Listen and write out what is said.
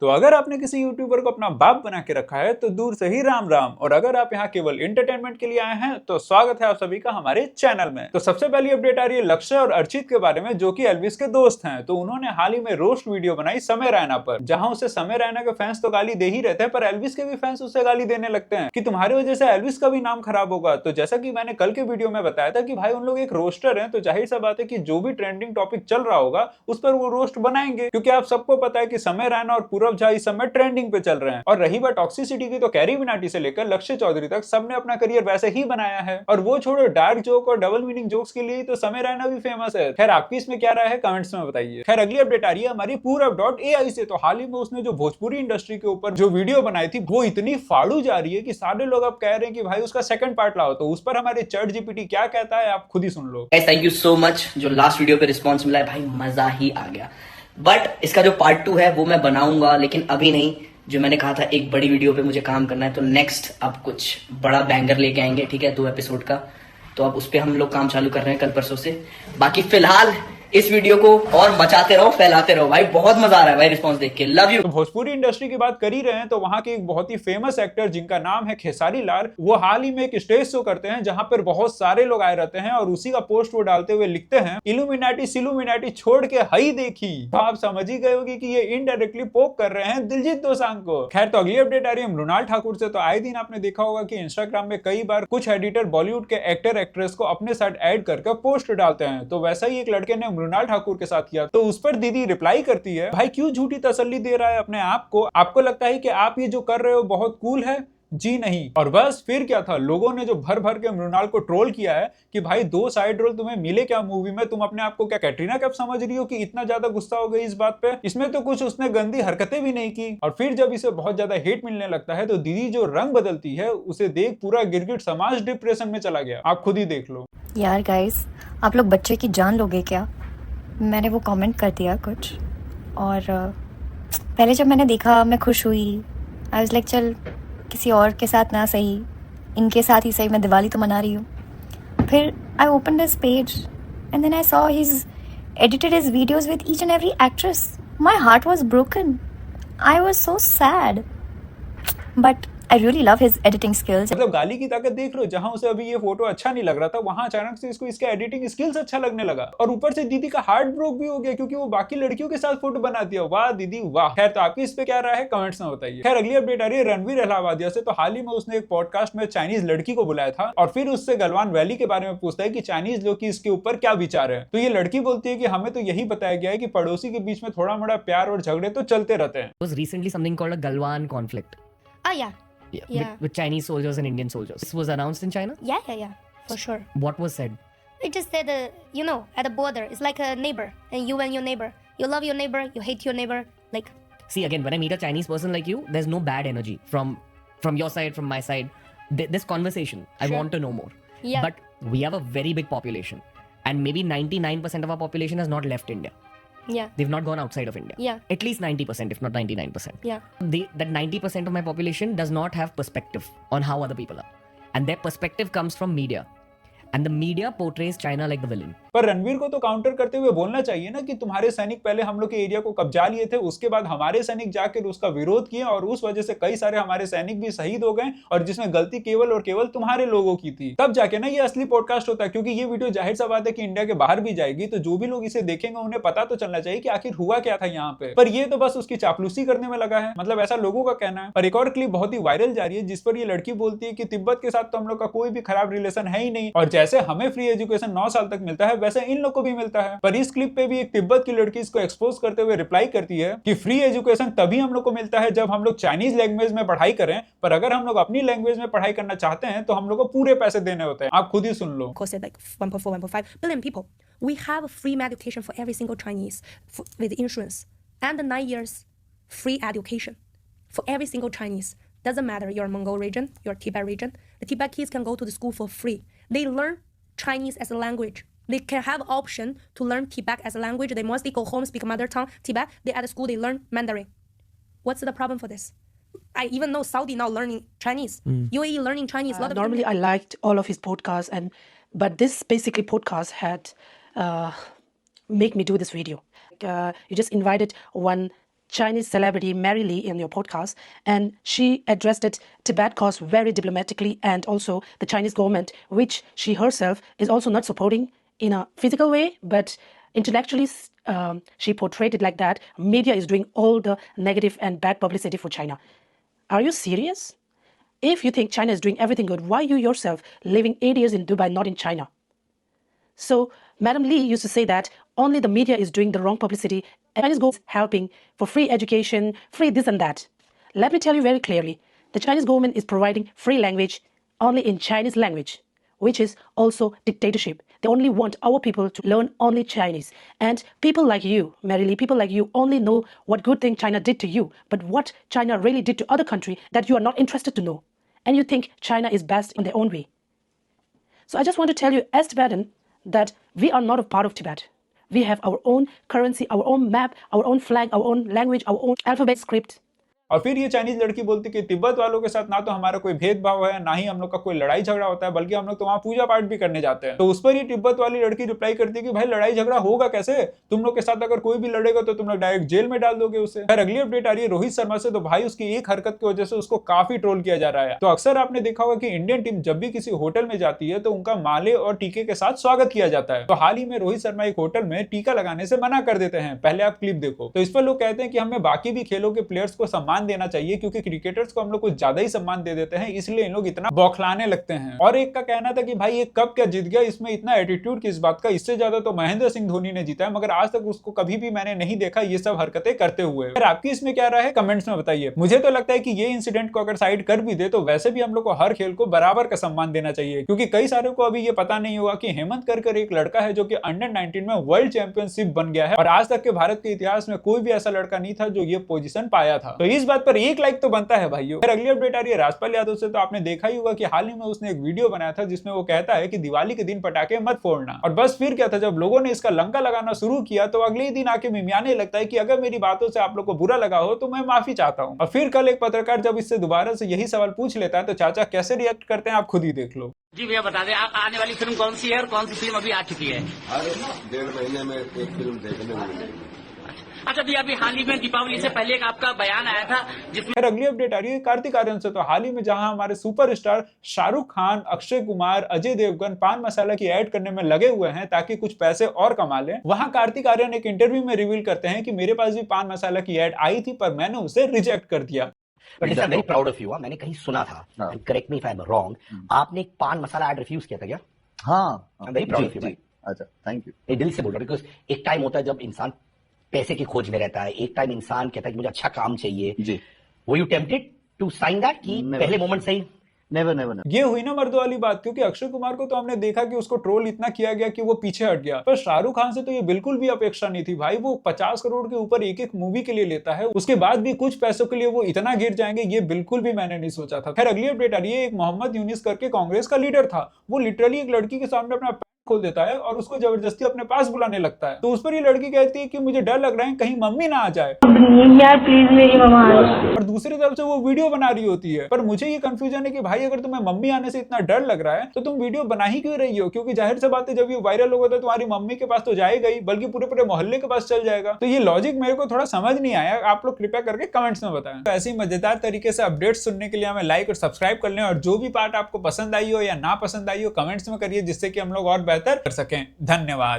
तो अगर आपने किसी यूट्यूबर को अपना बाप बना के रखा है तो दूर से ही राम राम, और अगर आप यहाँ केवल एंटरटेनमेंट के लिए आए हैं तो स्वागत है आप सभी का हमारे चैनल में। तो सबसे पहली अपडेट आ रही है लक्ष्य और अर्चित के बारे में, जो कि एल्विस के दोस्त हैं। तो उन्होंने हाल ही में रोस्ट वीडियो बनाई समय रैना पर, जहां उसे समय रैना के फैंस तो गाली दे ही रहते हैं, पर एल्विस के भी फैंस उसे गाली देने लगते हैं कि तुम्हारी वजह से एल्विस का भी नाम खराब होगा। तो जैसा कि मैंने कल के वीडियो में बताया था कि भाई उन लोग एक रोस्टर है, तो जाहिर सा बात है कि जो भी ट्रेंडिंग टॉपिक चल रहा होगा उस पर वो रोस्ट बनाएंगे, क्योंकि आप सबको पता है कि समय रैना और पूरब झा इस समय ट्रेंडिंग पे चल रहे हैं। और रही बात टॉक्सिसिटी की, तो कैरी मिनाटी से लेकर लक्ष्य चौधरी तक सबने अपना करियर वैसे ही बनाया है। और वो छोड़ो डार्क जोक और डबल मीनिंग जोक्स के लिए तो समय रैना भी फेमस है। खैर आपकी इसमें क्या राय है कमेंट्स में बताइए। खैर अगली अपडेट आ रही है हमारी पूरब.ai से। तो हाल ही में उसने जो भोजपुरी इंडस्ट्री के ऊपर जो वीडियो बनाई थी वो इतनी फाड़ू जा रही है कि सारे लोग अब कह रहे हैं कि भाई उसका सेकंड पार्ट लाओ। तो उस पर हमारे चैट जीपीटी क्या कहता है आप खुद ही सुन लो। थैंक यू सो मच, जो लास्ट वीडियो पे रिस्पॉन्स मिला है भाई मजा ही आ गया। बट इसका जो पार्ट 2 है वो मैं बनाऊंगा, लेकिन अभी नहीं। जो मैंने कहा था एक बड़ी वीडियो पे मुझे काम करना है, तो नेक्स्ट अब कुछ बड़ा बैंगर लेके आएंगे, ठीक है, 2 एपिसोड का। तो अब उस पर हम लोग काम चालू कर रहे हैं कल परसों से। बाकी फिलहाल इस वीडियो को और बचाते रहो, फैलाते रहो भाई, बहुत मजा आ रहा है भाई रिस्पॉन्स देख के। Love you. तो भोजपुरी इंडस्ट्री की बात कर ही रहे हैं तो वहां के एक बहुत ही फेमस एक्टर जिनका नाम है खेसारी लाल, वो हाल ही में एक स्टेज शो करते हैं जहां पर बहुत सारे लोग आए रहते हैं, और उसी का पोस्ट वो डालते हुए लिखते हैं इल्यूमिनाटी सिलुमिनाटी छोड़ के हई देखी। तो आप समझ ही गए होंगे कि ये इनडायरेक्टली पोक कर रहे हैं दिलजीत दोसांझ को। खैर तो अगली अपडेट आ रही है मृणाल ठाकुर से। तो आए दिन आपने देखा होगा कि इंस्टाग्राम में कई बार कुछ एडिटर बॉलीवुड के एक्टर एक्ट्रेस को अपने साथ ऐड करके पोस्ट डालते हैं। तो वैसा ही एक लड़के ने मृणाल ठाकुर के साथ किया। तो उस पर दीदी रिप्लाई करती है, भाई क्यों झूठी तसल्ली दे रहा है अपने आप को, आपको लगता है कि आप ये जो कर रहे हो बहुत कूल है? जी नहीं। और बस फिर क्या था, लोगों ने जो भर भर के मृणाल को ट्रोल किया है कि भाई 2 साइड रोल तुम्हें मिले क्या मूवी में, तुम अपने आप को क्या कैटरीना कैफ समझ रही हो कि इतना ज्यादा गुस्सा हो गई इस बात पे? इसमें तो कुछ उसने गंदी हरकतें भी नहीं की। और फिर जब इसे बहुत ज्यादा हेट मिलने लगता है तो दीदी जो रंग बदलती है उसे देख पूरा गिरगिट समाज डिप्रेशन में चला गया। आप खुद ही देख लो। यार गाइस, आप लोग बच्चे की जान लोगे क्या? मैंने वो कमेंट कर दिया कुछ, और पहले जब मैंने देखा मैं खुश हुई। आई वाज लाइक चल किसी और के साथ ना सही, इनके साथ ही सही, मैं दिवाली तो मना रही हूँ। फिर I open this page and then I saw his edited his videos with each and every actress. My heart was broken, I was so sad, but I really love his editing skills. मतलब गाली की ताकत देख लो, जहां उसे अभी ये photo अच्छा नहीं लग रहा था वहां अचानक से इसको इसके एडिटिंग स्किल्स अच्छा लगने लगा, और ऊपर से दीदी का हार्ट ब्रोक भी हो गया क्योंकि वो बाकी लड़कियों के साथ फोटो बना दिया। वाह दीदी वाह। खैर तो आपकी इस पे क्या राय है कमेंट्स में बताइए। खैर अगली अपडेट आ रही है रणवीर अहलावालिया से। तो हाल ही में उसने एक पॉडकास्ट में चाइनीज लड़की को बुलाया था और फिर उससे गलवान वैली के बारे में पूछता है कि चाइनीज लोग की इसके ऊपर क्या विचार है। तो ये लड़की बोलती है कि हमें तो यही बताया गया है कि पड़ोसी के बीच में थोड़ा मोड़ा प्यार और झगड़े तो चलते रहते हैं। Was recently something called a Galwan conflict. Oh yeah. Yeah. With Chinese soldiers and Indian soldiers. This was announced in China? Yeah, for sure. What was said? They just said, at the border, it's like a neighbor, and your neighbor. You love your neighbor, you hate your neighbor. Like, See, again, when I meet a Chinese person like you, there's no bad energy from your side, from my side. This conversation, I Sure. want to know more. Yeah. But we have a very big population, and maybe 99% of our population has not left India. yeah, They've not gone outside of India. Yeah. At least 90%, if not 99%. yeah, That 90% of my population does not have perspective on how other people are. And their perspective comes from media. And the media portrays China like the villain. पर रणवीर को तो counter करते हुए बोलना चाहिए ना कि तुम्हारे सैनिक पहले हम लोग के एरिया को कब्जा लिए थे, उसके बाद हमारे सैनिक जाकर उसका विरोध किए और उस वजह से कई सारे हमारे सैनिक भी शहीद हो गए, और जिसमें गलती केवल और केवल तुम्हारे लोगों की थी। तब जाके ना ये असली पॉडकास्ट होता है, क्योंकि ये वीडियो जाहिर सा बात है कि इंडिया के बाहर भी जाएगी, तो जो भी लोग इसे देखेंगे उन्हें पता तो चलना चाहिए कि आखिर हुआ क्या था यहाँ पे। पर ये तो बस उसकी चापलूसी करने में लगा है, मतलब ऐसा लोगों का कहना है। और एक और क्लिप बहुत ही वायरल जा रही है जिस पर ये लड़की बोलती है कि तिब्बत के साथ तो हम लोग का कोई भी खराब रिलेशन है ही नहीं, और जैसे हमें फ्री एजुकेशन 9 साल तक मिलता है वैसे इन लोग को भी मिलता है। पर इस क्लिप पे भी एक तिब्बत की लड़की इसको एक्सपोज करते हुए रिप्लाई करती है कि फ्री एजुकेशन तभी हम लोग को मिलता है जब हम लोग चाइनीज लैंग्वेज में पढ़ाई करें, पर अगर हम लोग अपनी लैंग्वेज में पढ़ाई करना चाहते हैं तो हम लोग को पूरे पैसे देने होते हैं। आप खुद ही सुन लो। Said like 1.4, 1.5 billion people. We have free education for every single Chinese with insurance, and 9 years free education for every single Chinese. Doesn't matter your Mongol region, your Tibet region. The Tibet kids can go to the school for free. They learn Chinese as a language. They can have option to learn Tibet as a language. They mostly go home, speak mother tongue Tibet. They at the school they learn Mandarin. What's the problem for this? I even know Saudi now learning Chinese. UAE learning Chinese. Normally, I liked all of his podcasts, but this basically podcast had make me do this video. You just invited one Chinese celebrity Mary Lee in your podcast, and she addressed it Tibet cause very diplomatically, and also the Chinese government, which she herself is also not supporting in a physical way, but intellectually she portrayed it like that. Media is doing all the negative and bad publicity for China. Are you serious? If you think China is doing everything good, why you yourself living 8 years in Dubai, not in China? So Madam Lee used to say that only the media is doing the wrong publicity and Chinese government is helping for free education, free this and that. Let me tell you very clearly, the Chinese government is providing free language only in Chinese language, which is also dictatorship. They only want our people to learn only Chinese. And people like you, Mary Lee, people like you only know what good thing China did to you, but what China really did to other country that you are not interested to know. And you think China is best in their own way. So I just want to tell you as Tibetan that we are not a part of Tibet. We have our own currency, our own map, our own flag, our own language, our own alphabet script. और फिर ये Chinese लड़की बोलती कि तिब्बत वालों के साथ ना तो हमारा कोई भेदभाव है, ना ही हम लोग का कोई लड़ाई झगड़ा होता है, बल्कि हम लोग तो वहां पूजा पाठ भी करने जाते हैं। तो उस पर ये तिब्बत वाली लड़की रिप्लाई करती है कि भाई लड़ाई झगड़ा होगा कैसे, तुम लोग के साथ अगर कोई भी लड़ेगा तो तुम लोग डायरेक्ट जेल में डाल दोगे उसे। फिर अगली अपडेट आ रही है रोहित शर्मा से। तो भाई उसकी एक हरकत की वजह से उसको काफी ट्रोल किया जा रहा है। तो अक्सर आपने देखा होगा कि इंडियन टीम जब भी किसी होटल में जाती है तो उनका माले और टीके के साथ स्वागत किया जाता है। तो हाल ही में रोहित शर्मा एक होटल में टीका लगाने से मना कर देते हैं। पहले आप क्लिप देखो। तो इस पर लोग कहते हैं कि हमें बाकी भी खेलों के प्लेयर्स को सम्मान देना चाहिए, क्योंकि क्रिकेटर्स को हम लोग कुछ ज्यादा ही सम्मान दे देते हैं, इसलिए इन लोग इतना बौखलाने लगते हैं। और एक का कहना था कि भाई ये कप क्या जीत गया, इसमें इतना एटीट्यूड किस बात का, इससे ज्यादा तो महेंद्र सिंह धोनी ने जीता है, मगर आज तक उसको कभी भी मैंने नहीं देखा ये सब हरकतें करते हुए। अगर आपकी इसमें क्या राय है कमेंट्स में बताइए। मुझे तो लगता है कि ये इंसिडेंट को अगर साइड कर भी दे तो वैसे भी हम लोग को हर खेल को बराबर का सम्मान देना चाहिए, क्योंकि कई सारे को अभी ये पता नहीं होगा कि हेमंत कर एक लड़का है जो कि अंडर 19 में वर्ल्ड चैंपियनशिप बन गया है, और आज तक के भारत के इतिहास में कोई भी ऐसा लड़का नहीं था जो ये पोजीशन पाया था। तो इस बात पर एक लाइक तो बनता है भाइयों। फिर अगली अपडेट आ रही है राजपाल यादव से। तो आपने देखा ही होगा कि हाल ही में उसने एक वीडियो बनाया था जिसमें वो कहता है कि दिवाली के दिन पटाखे मत फोड़ना। और बस फिर क्या था, जब लोगों ने इसका लंका लगाना शुरू किया तो अगले ही दिन आके मिमियाने लगता है कि अगर मेरी बातों से आप लोग को बुरा लगा हो तो मैं माफी चाहता हूं। और फिर कल एक पत्रकार जब इससे दोबारा से यही सवाल पूछ लेता है तो चाचा कैसे रिएक्ट करते हैं आप खुद ही देख लो। जी भैया बता दें, आप आने वाली फिल्म कौन सी है और कौन सी फिल्म अभी आ चुकी है? अरे 1.5 महीने में एक फिल्म देखने को मिलेगी। अच्छा भैया, अभी हाल ही में दीपावली से पहले एक आपका बयान आया था जिसमें अगली अपडेट आ रही है कार्तिक आर्यन से। तो हाल ही में जहां हमारे सुपरस्टार शाहरुख खान, अक्षय कुमार, अजय देवगन पान मसाला की ऐड करने में लगे हुए हैं ताकि कुछ पैसे और कमा लें, वहां कार्तिक आर्यन एक इंटरव्यू में रिवील करते हैं कि मेरे पास भी पान मसाला की ऐड आई थी पर मैंने उसे रिजेक्ट कर दिया। But listen, I'm very proud of you. मैंने कहीं सुना था, and correct me if I'm wrong, आपने एक पान मसाला ऐड रिफ्यूज किया था क्या? हाँ, I'm very proud of you. अच्छा, थैंक यू। ये दिल से बोल रहा हूँ, बिकॉज एक टाइम होता है जब इंसान पैसे की खोज में रहता है, एक टाइम इंसान कहता है कि मुझे अच्छा काम चाहिए। जी। Were you tempted to sign that कि पहले मोमेंट से ही? नेवर। ये हुई ना मर्दों वाली बात, क्योंकि अक्षय कुमार को तो हमने देखा कि उसको ट्रोल इतना किया गया कि वो पीछे हट गया, पर शाहरुख खान से तो ये बिल्कुल भी अपेक्षा नहीं थी भाई। वो 50 करोड़ के ऊपर एक मूवी के लिए लेता है, उसके बाद भी कुछ पैसों के लिए वो इतना गिर जाएंगे ये बिल्कुल भी मैंने नहीं सोचा था। खैर अगली अपडेट आ रही है। एक मोहम्मद यूनिस करके कांग्रेस का लीडर था, वो लिटरली एक लड़की के सामने अपना खोल देता है और उसको जबरदस्ती अपने पास बुलाने लगता है। तो उस पर ये लड़की कहती है कि मुझे डर लग रहा है कहीं मम्मी ना आ जाए यार, प्लीज मेरी मम्मा आए। और दूसरी तरफ से वो वीडियो बना रही होती है। पर मुझे ये कंफ्यूजन है कि भाई अगर तुम्हें मम्मी आने से इतना डर लग रहा है तो तुम वीडियो बना ही क्यों रही हो, क्योंकि जाहिर सी बात है जब ये वायरल होगा तो तुम्हारी मम्मी के पास तो जाएगा ही, बल्कि पूरे मोहल्ले के पास चल जाएगा। तो ये लॉजिक मेरे को थोड़ा समझ नहीं आया, आप लोग कृपया करके कमेंट्स में बताएं। तो ऐसी मजेदार तरीके से अपडेट्स सुनने के लिए हमें लाइक और सब्सक्राइब कर लें, और जो भी पार्ट आपको पसंद आई हो या ना पसंद आई हो कमेंट्स में करिए, जिससे कि हम लोग और बेहतर कर सकें। धन्यवाद।